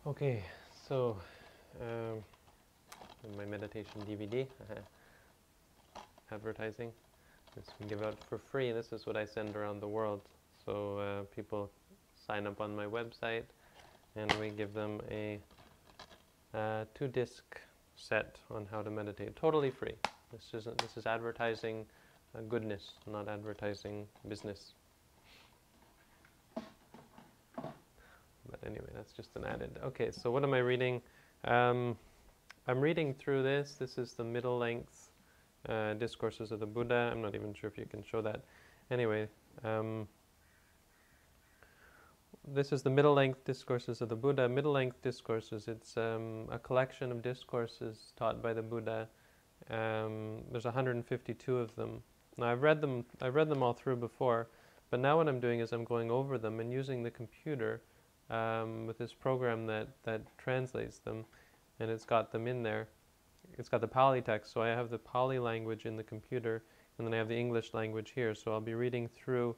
Okay, so um, my meditation DVD, advertising. This we give out for free. This is what I send around the world. So people sign up on my website, and we give them a 2-disc set on how to meditate, totally free. This is advertising goodness, not advertising business. But anyway, that's just an added. Okay, so what am I reading? I'm reading through this. This is the middle length Discourses of the Buddha. I'm not even sure if you can show that. Anyway, this is the middle length Discourses of the Buddha. Middle length discourses, it's a collection of discourses taught by the Buddha. There's 152 of them. Now I've read them all through before, but now what I'm doing is I'm going over them and using the computer with this program that translates them, and it's got them in there. It's got the Pali text, so I have the Pali language in the computer, and then I have the English language here. So I'll be reading through,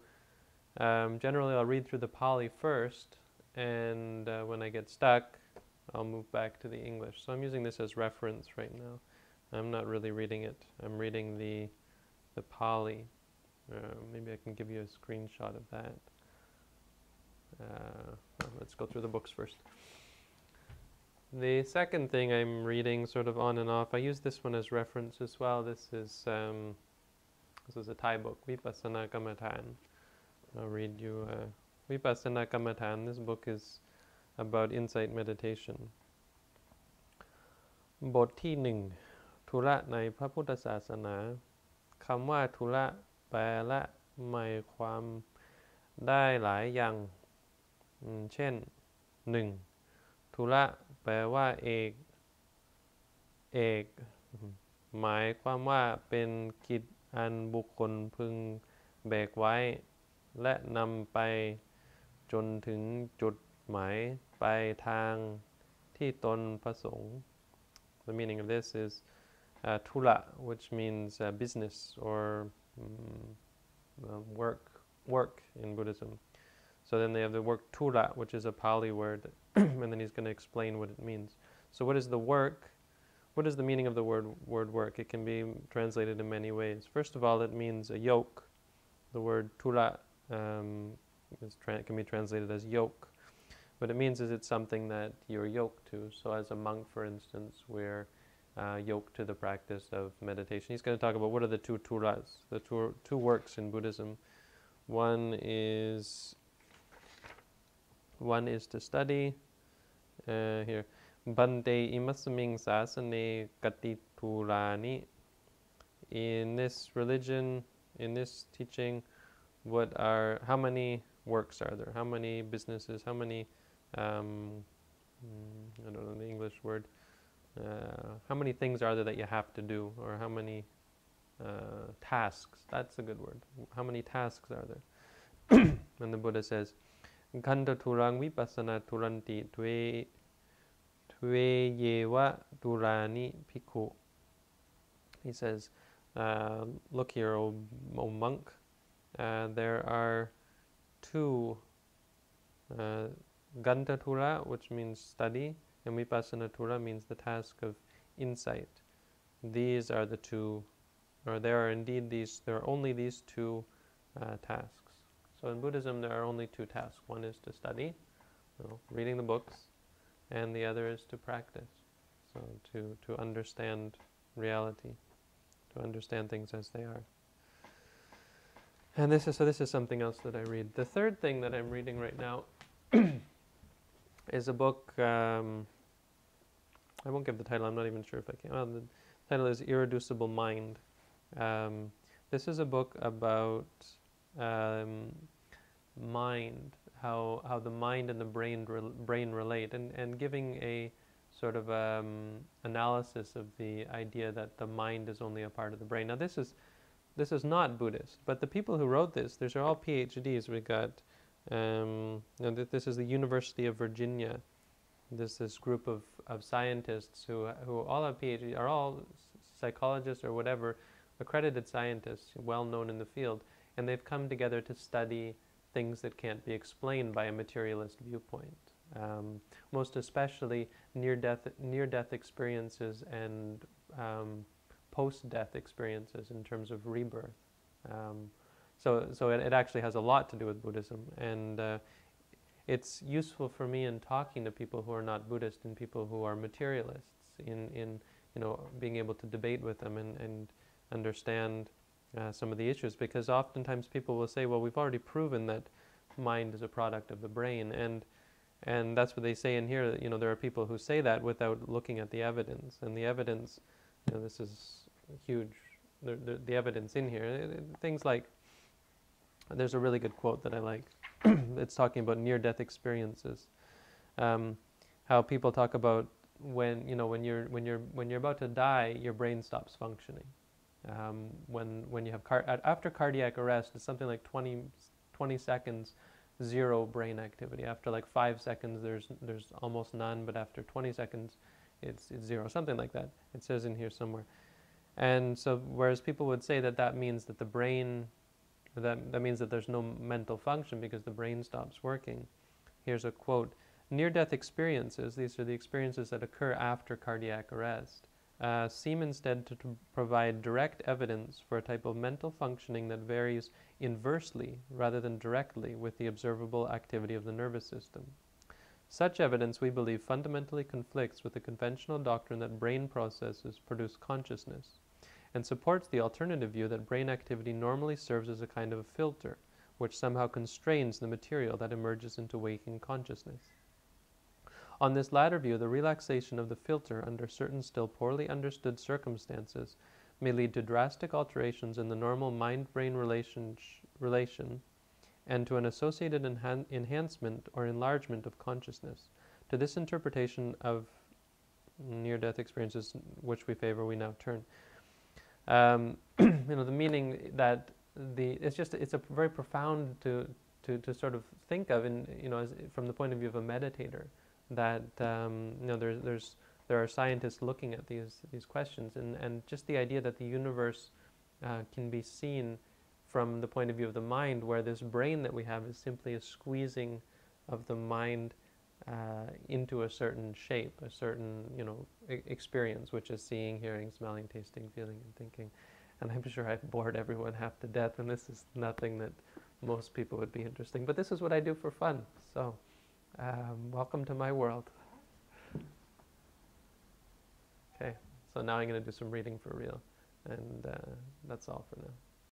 generally I'll read through the Pali first, and when I get stuck, I'll move back to the English. So I'm using this as reference right now. I'm not really reading it. I'm reading the Pali. Maybe I can give you a screenshot of that. Well, let's go through the books first. The second thing I'm reading sort of on and off, I use this one as reference as well. This is a Thai book, Vipassana Kammatthana. I'll read you Vipassana Kammatthana. This book is about insight meditation. บทที่หนึ่งธุระในพระพุทธศาสนาคำว่าธุระแปลและหมายความได้หลายอย่างเช่น 1. ธุระแปลว่าเอกหมายความว่าเป็นกิจอันบุคคลพึงแบกไว้และนำไปจนถึงจุดหมายปลายทางที่ตนประสงค์ The meaning of this is thula, which means business or work in Buddhism. So then they have the word thula, which is a Pali word, and then he's going to explain what it means. So what is the work? What is the meaning of the word work? It can be translated in many ways. First of all, it means a yoke. The word thula can be translated as yoke. What it means is it's something that you're yoked to. So as a monk, for instance, we're yoked to the practice of meditation. He's going to talk about what are the two thulas, the two works in Buddhism. One is to study. Here, Bante imasaming sasane katithurani. In this religion, in this teaching, how many works are there? How many businesses? How many I don't know the English word. How many things are there that you have to do, or how many tasks? That's a good word. How many tasks are there? And the Buddha says, "Ganda turang vipassana turanti twe yeva turani bhikkhu." He says, "Look here, O monk. There are two." Ganta Tura, which means study, and Vipassana Tura means the task of insight. These are the two, or there are only these two tasks. So in Buddhism, there are only two tasks. One is to study, reading the books, and the other is to practice. So to understand reality, to understand things as they are. And this is something else that I read. The third thing that I'm reading right now is a book, I won't give the title, I'm not even sure if I can. Well, the title is Irreducible Mind. This is a book about mind, how the mind and the brain relate, and giving a sort of analysis of the idea that the mind is only a part of the brain. Now this is not Buddhist, but the people who wrote this, these are all PhDs. We got this is the University of Virginia. There's this group of scientists who all have PhDs, are all psychologists or whatever, accredited scientists, well known in the field, and they've come together to study things that can't be explained by a materialist viewpoint. most especially near-death experiences and post-death experiences in terms of rebirth. So it actually has a lot to do with Buddhism, and it's useful for me in talking to people who are not Buddhist and people who are materialists, in being able to debate with them and understand some of the issues, because oftentimes people will say, well, we've already proven that mind is a product of the brain, and that's what they say in here. There are people who say that without looking at the evidence, and the evidence, this is huge. The evidence in here, things like, there's a really good quote that I like. It's talking about near-death experiences. How people talk about when you're about to die, your brain stops functioning. When you have after cardiac arrest, it's something like 20 seconds, zero brain activity. After like 5 seconds, there's almost none, but after 20 seconds, it's zero, something like that. It says in here somewhere. And so, whereas people would say that means that the brain, that means that there's no mental function because the brain stops working. Here's a quote: "Near-death experiences, these are the experiences that occur after cardiac arrest, seem instead to provide direct evidence for a type of mental functioning that varies inversely rather than directly with the observable activity of the nervous system. Such evidence, we believe, fundamentally conflicts with the conventional doctrine that brain processes produce consciousness, and supports the alternative view that brain activity normally serves as a kind of a filter, which somehow constrains the material that emerges into waking consciousness. On this latter view, the relaxation of the filter under certain still poorly understood circumstances may lead to drastic alterations in the normal mind-brain relation and to an associated enhancement or enlargement of consciousness. To this interpretation of near-death experiences, which we favor, we now turn." The meaning that it's a very profound to sort of think of, from the point of view of a meditator, that there are scientists looking at these questions, and just the idea that the universe can be seen from the point of view of the mind, where this brain that we have is simply a squeezing of the mind into a certain shape, a certain experience, which is seeing, hearing, smelling, tasting, feeling, and thinking. And I'm sure I've bored everyone half to death, and this is nothing that most people would be interesting. But this is what I do for fun. So, welcome to my world. Okay, so now I'm going to do some reading for real, and that's all for now.